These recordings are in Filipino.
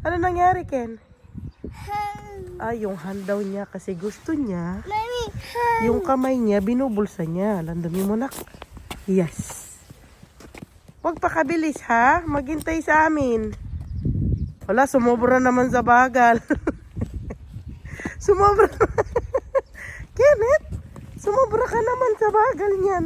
Ano nangyari, Ken? Ay, yung hand daw niya kasi gusto niya. Mami, Yung kamay niya, binubulsa niya. Landumi mo, nak. Yes. Huwag pa kabilis, ha? Maghintay sa amin. Wala, sumobra naman sa bagal. Sumobra. Kenneth, sumobra ka naman sa bagal niyan.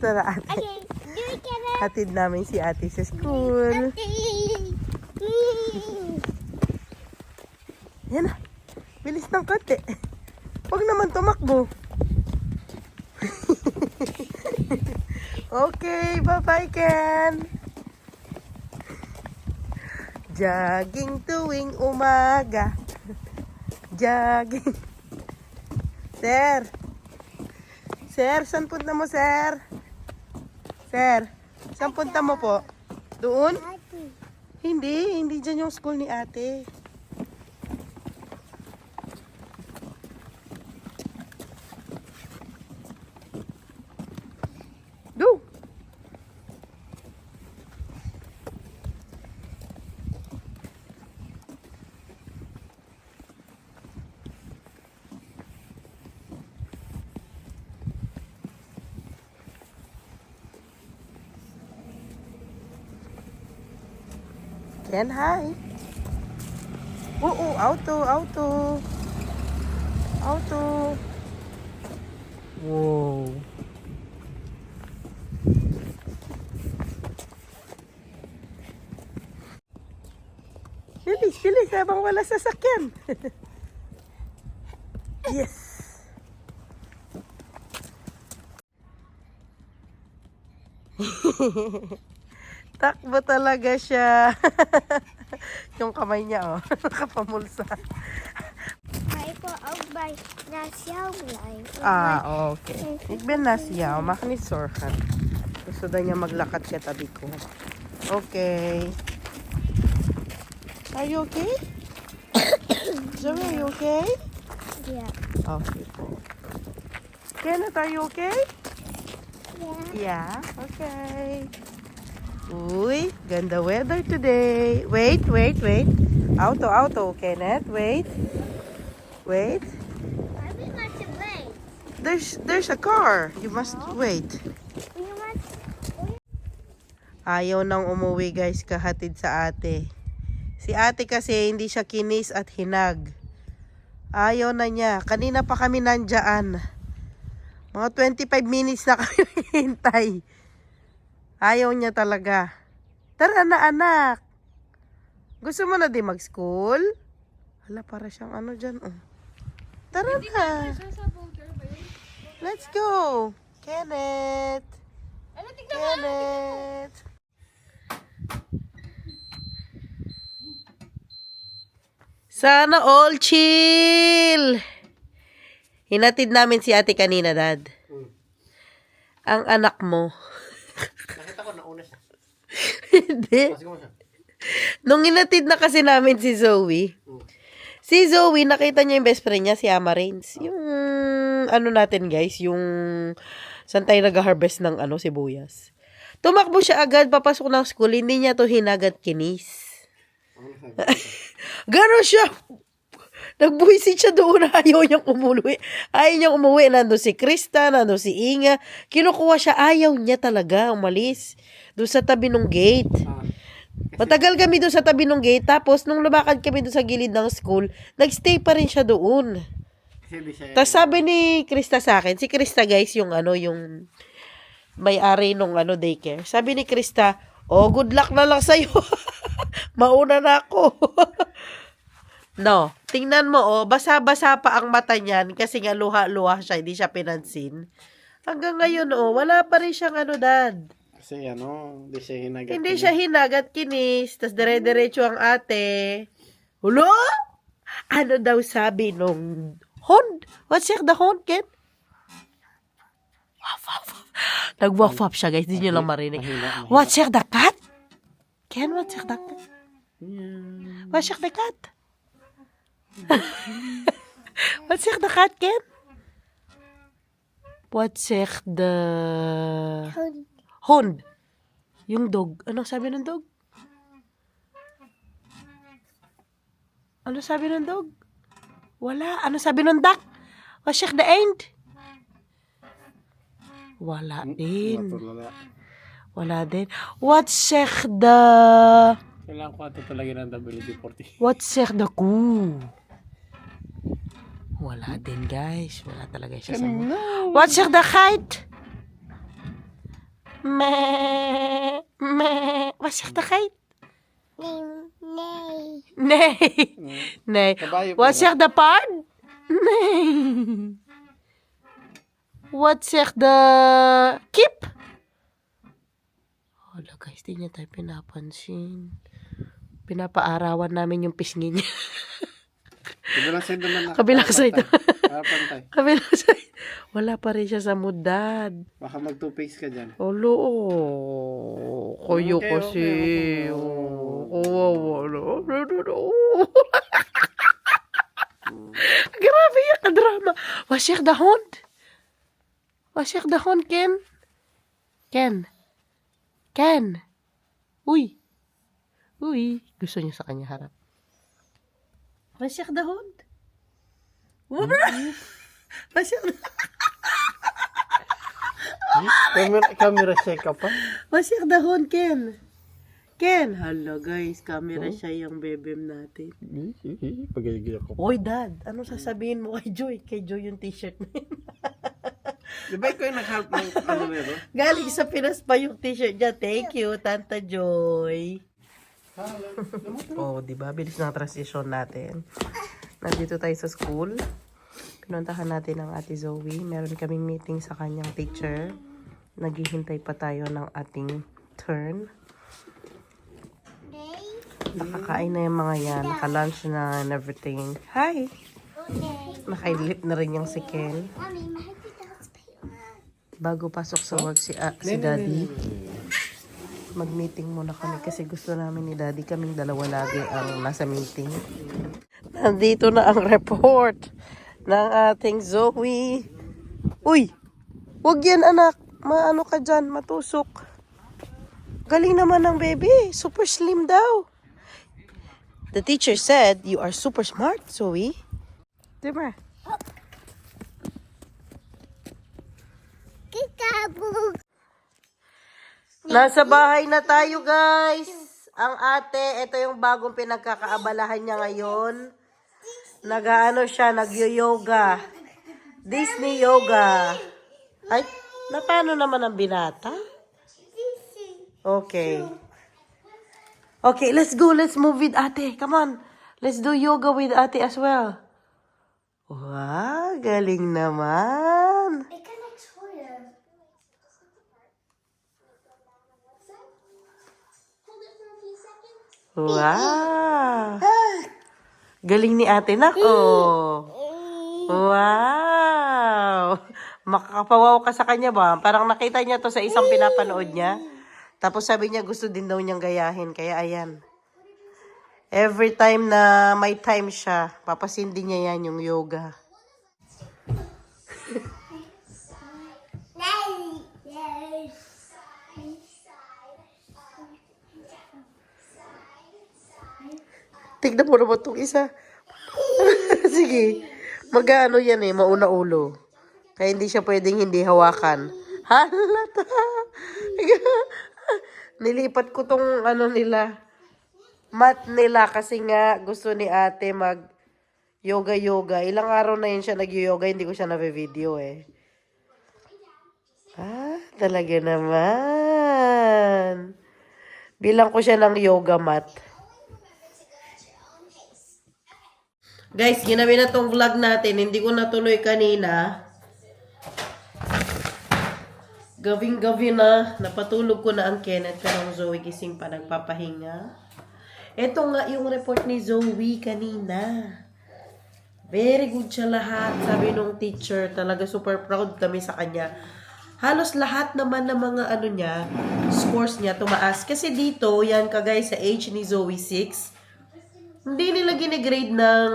Tara, ate. okay, do it, Kenneth. Hatid namin si ate sa school. Yan na. Bilis ng konti. Huwag naman tumakbo. Okay, bye-bye, Ken. Jogging tuwing umaga. Jogging. Sir. Sir, saan punta mo, sir? Sir, saan punta mo po? Doon? Hindi dyan yung school ni ate. Go! Ken, hi. Oo, auto. Wow. Bilis, habang wala sasakyan. Yes. Takbo talaga siya. Yung kamay niya, oh. Nakapamulsa. Hij wil ook bij naast jou blijven. Okay. Ik ben naast jou. Mag niet zorgen. Gusto daw niya maglakad siya tabi ko. Okay. Are you okay? Zoe, are you okay? Ja. Okay po. Kenneth, are you okay? Ja. Yeah, okay. Uy, ganda weather today. Wait. Auto, Kenneth. Wait. I will not to wait. There's a car. You must wait. You want? Ayaw nang umuwi, guys, kahatid sa ate. Si ate kasi hindi siya kinis at hinag. Ayaw na niya. Kanina pa kami nandyan. Mga 25 minutes na kami hintay. Ayaw niya talaga. Tara na, anak. Gusto mo na din mag-school? Hala, para siyang ano dyan, oh. Tara na. Let's go. Kenneth. Kenneth. Sana all chill. Hinatid namin si ate kanina, Dad. Ang anak mo. Nakita ko nauna siya. Hindi. Kasi mo siya. Nung hinatid na kasi namin si Zoe, nakita niya yung best friend niya, si Amarins. Yung, ano natin guys, yung saan tayo nag-harvest ng sibuyas. Tumakbo siya agad, papasok ng school, hindi niya to hinagat kinis. Gano'n siya. Nagbuhisit siya doon, ayaw niyang umuwi. Ayaw niyang umuwi. Nandun si Krista, nandun si Inga. Kinukuha siya, ayaw niya talaga umalis. Doon sa tabi ng gate. Matagal kami doon sa tabi ng gate. Tapos, nung lumakad kami doon sa gilid ng school, nagstay pa rin siya doon. Tapos sabi ni Krista sa akin, si Krista guys, yung may-ari nung daycare. Sabi ni Krista, oh, good luck na lang sa'yo. Mauna na ako. No, tingnan mo, oh, basa-basa pa ang mata niyan kasi nga luha-luha siya, hindi siya pinansin. Hanggang ngayon, oh, wala pa rin siyang Dad. Kasi hindi siya hinagat. Hindi siya hinagat kinis, tas dire-diretso ang ate. Hulo? Ano daw sabi nung hond? What's the hond, Ken? Waf, waf, waf. Nag-waf-waf siya, guys. Hindi nyo lang marinig. What's the cat? Ken, what's the cat? What's the cat? What's the cat, Ken? What's the hond? Yung dog. Ano sabi ng dog? Ano sabi ng dog? Wala. Ano sabi ng duck? Was check the end? Wala din. Natulala. Wala din. What check the... Kailangan ko ito talaga ng WD-40. What check the coup? Wala din, guys. Wala talaga siya sa mood. What check the kite? Meh. Meh. What check the kite? Nay. Nay. Nay. Kabayo What pala. check the pard? Nay. What check the keep? Wala guys, di niya tayo pinapansin. Pinapaarawan namin yung pisngi niya. Kabilang side naman na. Kabilang side. Pantay. Kabilang side. Wala pa rin siya sa mudad. Baka mag-two-face ka dyan. Olo, oh. Kuyo Okay, kasi. okay. Oh, grabe yung kadrama. Wasik the hond. Wasik the hond, Ken. Ken. Ken. Uy. Uy. Gusto niya sa kanya harap. Wasik the hond. Wasik the Camera check ka pa. Wasik the hond, Ken. Ken. Hala guys, camera siya yung bebem natin. Pagigil ako. Oy, Dad, ano sasabihin mo kay Joy? Kay Joy yung t-shirt na yun. Di ba ikaw yung nag-help ng ano meron? Galing sa Pinas pa yung t-shirt niya. Thank you, Tanta Joy. Oh, di ba? Bilis ng transition natin. Nandito tayo sa school. Pinuntahan natin ang Ate Zoe. Meron kaming meeting sa kanyang teacher. Naghihintay pa tayo ng ating turn. Nakakain na yung mga yan. Naka-lunch na and everything. Hi! Nakailip na rin yung si Ken. Mommy, makikita ko sa Bago pasok sa work si Daddy, mag-meeting muna kami kasi gusto namin ni Daddy, kaming dalawa lagi ang nasa meeting. Nandito na ang report ng ating Zoe. Uy! Huwag yan anak! Maano ka dyan? Matusok. Galing naman ng baby. Super slim daw. The teacher said, you are super smart, Zoe. Diba? Kikabog. Nasa bahay na tayo, guys. Ang ate, ito yung bagong pinagkakaabalahan niya ngayon. Nag-ano siya, nag-yoga. Disney yoga. Ay, na paano naman ang binata? Okay. Okay, let's go. Let's move with ate. Come on. Let's do yoga with ate as well. Wow, galing naman. I can explore. Wow. Galing ni ate, nako. Wow. Makakapawaw ka sa kanya ba? Parang nakita niya to sa isang pinapanood niya. Tapos sabi niya gusto din daw niyang gayahin. Kaya ayan. Every time na may time siya, papasindi niya yan yung yoga. Tignan mo naman itong isa. Sige. Mag-ano yan eh, mauna ulo. Kaya hindi siya pwedeng hindi hawakan. Halata. Nilipat ko tong ano nila. Mat nila kasi nga gusto ni ate mag yoga. Ilang araw na yun siya nag-yoga, hindi ko siya na-video eh. Ah, talaga naman. Bilang ko siya ng yoga mat. Guys, ginabi na tong vlog natin. Hindi ko natuloy kanina. Gawing-gabi na. Napatulog ko na ang Kenneth. Pero ang Zoe gising pa nagpapahinga. Ito nga yung report ni Zoe kanina. Very good siya lahat. Sabi nung teacher, talaga super proud kami sa kanya. Halos lahat naman ng mga ano niya, scores niya tumaas. Kasi dito, yan ka guys, sa age ni Zoe 6, hindi nila gine-grade ng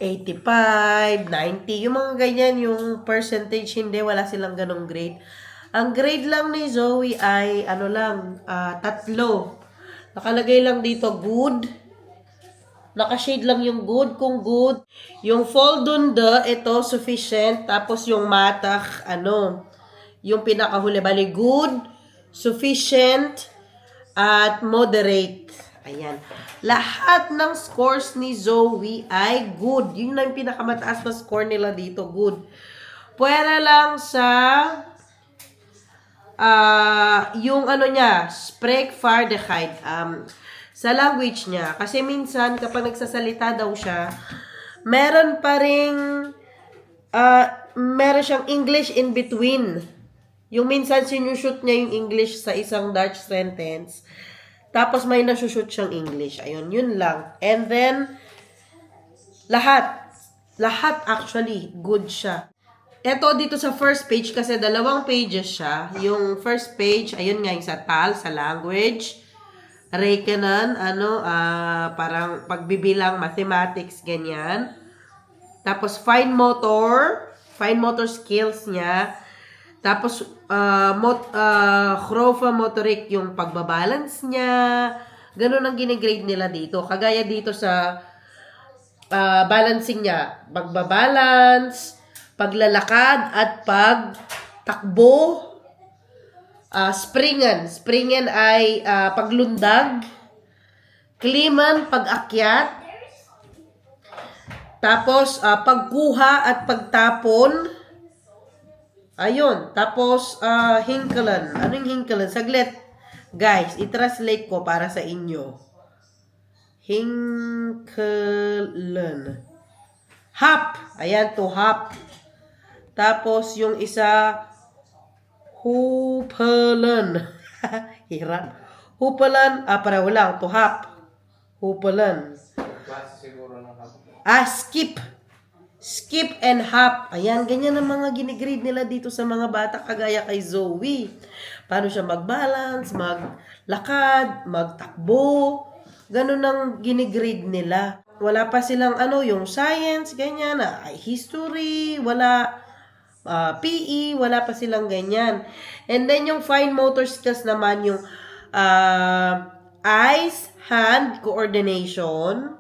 85, 90, yung mga ganyan, yung percentage, hindi, wala silang ganong grade. Ang grade lang ni Zoe ay, ano lang, 3. Nakalagay lang dito, good, Naka-shade lang yung good kung good. Yung foldunde, ito, sufficient. Tapos yung matak, yung pinakahuli. Bali, good, sufficient, at moderate. Ayan. Lahat ng scores ni Zoe ay good. Yun na yung pinakamataas na score nila dito. Good. Pwera lang sa yung niya, Spreekvaardigheid. Sa language niya. Kasi minsan, kapag nagsasalita daw siya, meron pa ring meron siyang English in between. Yung minsan sinushoot niya yung English sa isang Dutch sentence. Tapos may nasushoot siyang English. Ayun, yun lang. And then, lahat actually, good siya. Ito dito sa first page, kasi 2 pages siya. Yung first page, ayun nga yung sa TAL, sa language. Rekenen, parang pagbibilang, mathematics, ganyan. Tapos fine motor skills niya. Tapos grove motoric, yung pagbabalance niya. Ganun ang ginigrade nila dito. Kagaya dito sa balancing niya, pagbabalance, paglalakad at pagtakbo. Springen ay paglundag. Klimmen, pag-akyat. Tapos, pagkuha at pagtapon. Ayun. Tapos, hinkelen. Ano yung hinkelen? Saglit. Guys, i-translate ko para sa inyo. Hinkelen. Hop. Ayan, to hop. Tapos, yung isa, hoepelen. Hirap. Hoepelen, pareho lang. To hop. Hoepelen. Skip. Skip and hop. Ayan, ganyan ang mga ginigrade nila dito sa mga bata kagaya kay Zoe. Paano siya mag-balance, maglakad, magtakbo. Ganun ang ginigrade nila. Wala pa silang yung science, ganyan, history, wala PE, wala pa silang ganyan. And then yung fine motor skills naman, yung eyes, hand, coordination.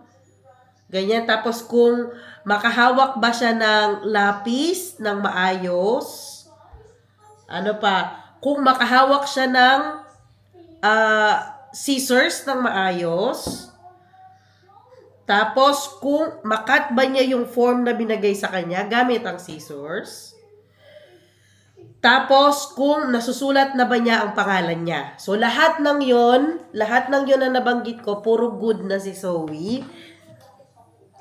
Ganyan. Tapos kung makahawak ba siya ng lapis ng maayos. Ano pa? Kung makahawak siya ng scissors ng maayos. Tapos kung makat ba niya yung form na binagay sa kanya gamit ang scissors. Tapos, kung nasusulat na ba niya ang pangalan niya. So, lahat ng yon na nabanggit ko, puro good na si Zoe.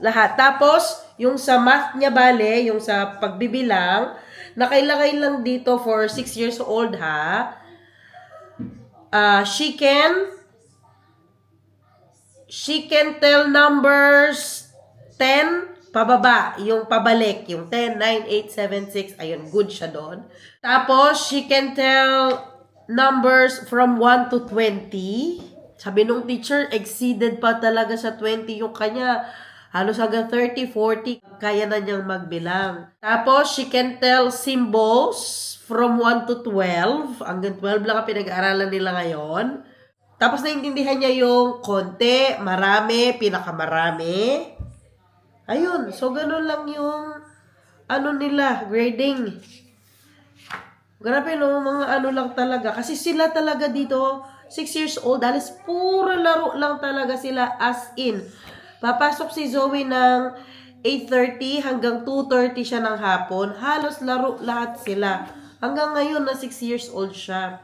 Lahat. Tapos, yung sa math niya bale, yung sa pagbibilang, nakailagay lang dito for 6 years old ha. She can tell numbers 10 pababa, yung pabalik, yung 10, 9, 8, 7, 6, ayun, good siya doon. Tapos, she can tell numbers from 1 to 20. Sabi nung teacher, exceeded pa talaga sa 20 yung kanya. Halos hanggang 30, 40, kaya na niyang magbilang. Tapos, she can tell symbols from 1 to 12. Hanggang 12 lang ang pinag-aaralan nila ngayon. Tapos, naintindihan niya yung konti, marami, pinakamarami. Ayun, so ganun lang yung nila, grading. Grabe no, mga lang talaga. Kasi sila talaga dito, 6 years old, halos puro laro lang talaga sila as in. Papasok si Zoe ng 8:30 hanggang 2:30 siya ng hapon. Halos laro lahat sila. Hanggang ngayon na 6 years old siya.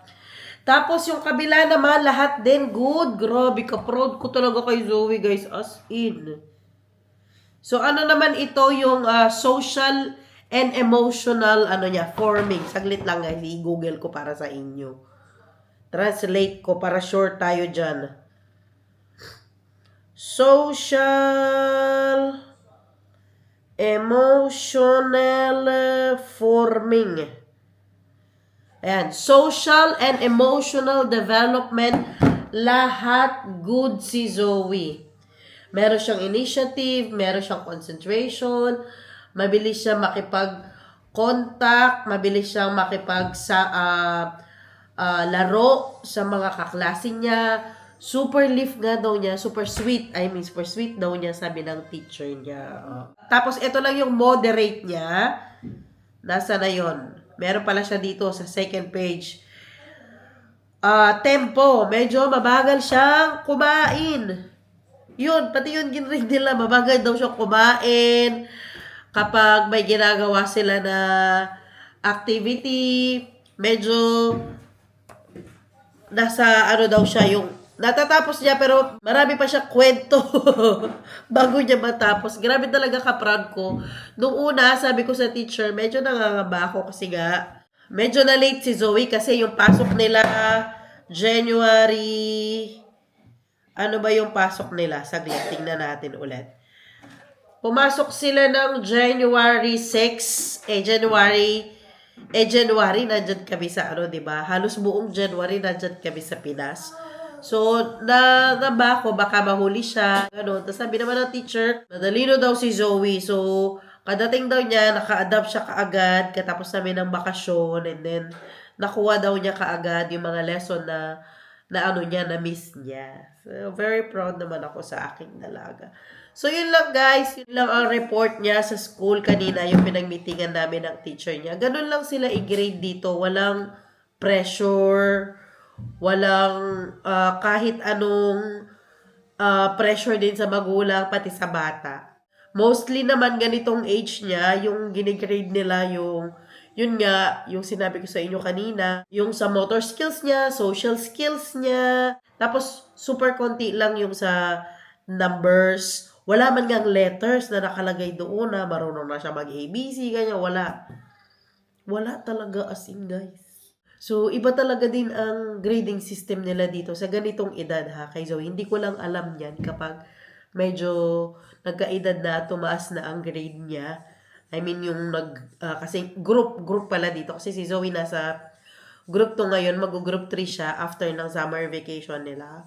Tapos yung kabila naman, lahat din good. Grabe ka, proud ko talaga kay Zoe guys, as in. So, naman ito yung social and emotional, forming. Saglit lang guys, i-google ko para sa inyo. Translate ko para sure tayo dyan. Social, emotional forming. Ayan, social and emotional development, lahat good si Zoe. Meron siyang initiative, meron siyang concentration, mabilis siya makipag-contact, mabilis siyang laro sa mga kaklase niya, Super lief nga daw niya, super sweet. I mean, super sweet daw niya, sabi ng teacher niya. Tapos, ito lang yung moderate niya. Nasa na yon? Meron pala siya dito sa second page. Tempo. Medyo mabagal siyang kumain. Yun, pati yun ginrig nila. Mabagal daw siyang kumain. Kapag may ginagawa sila na activity, medyo nasa ano daw siya yung natatapos niya pero marami pa siya kwento bago niya matapos. Grabe talaga ka-proud ko. Nung una, sabi ko sa teacher, medyo nangangamba ako kasi nga medyo na late si Zoe kasi yung pasok nila January. Ano ba yung pasok nila? Saglit, tingnan natin ulit. Pumasok sila ng January 6. January, nandyan kami sa ano, diba? Halos buong January, nandyan kami sa Pinas. So, nangamba ako, baka mahuli siya. Ganun. Tapos sabi naman ng teacher, madalino daw si Zoe. So, kadating daw niya, naka-adapt siya kaagad, katapos namin ng bakasyon, and then, nakuha daw niya kaagad yung mga lesson na ano niya, na-miss niya. So, very proud naman ako sa aking dalaga. So, yun lang guys. Yun lang ang report niya sa school kanina, yung pinag-meetingan namin ng teacher niya. Ganun lang sila i-grade dito. Walang pressure, walang kahit anong pressure din sa magulang, pati sa bata. Mostly naman ganitong age niya, yung ginigrade nila yung yun nga, yung sinabi ko sa inyo kanina, yung sa motor skills niya, social skills niya, tapos super konti lang yung sa numbers. Wala man ngang letters na nakalagay doon na marunong na siya mag-ABC, ganyan, wala. Wala talaga as in, guys. So, iba talaga din ang grading system nila dito sa ganitong edad, ha, kay Zoe. Hindi ko lang alam yan kapag medyo nagkaedad na, tumaas na ang grade niya. I mean, yung kasi group pala dito. Kasi si Zoe nasa group 2 ngayon, mag-group 3 siya after ng summer vacation nila.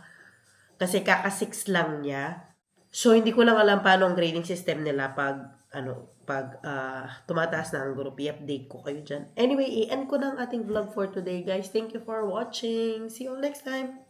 Kasi kaka-6 lang niya. So, hindi ko lang alam paano ang grading system nila pag tumataas na ang group. I-update ko kayo dyan. Anyway, i-end ko na ang ating vlog for today, guys. Thank you for watching. See you all next time.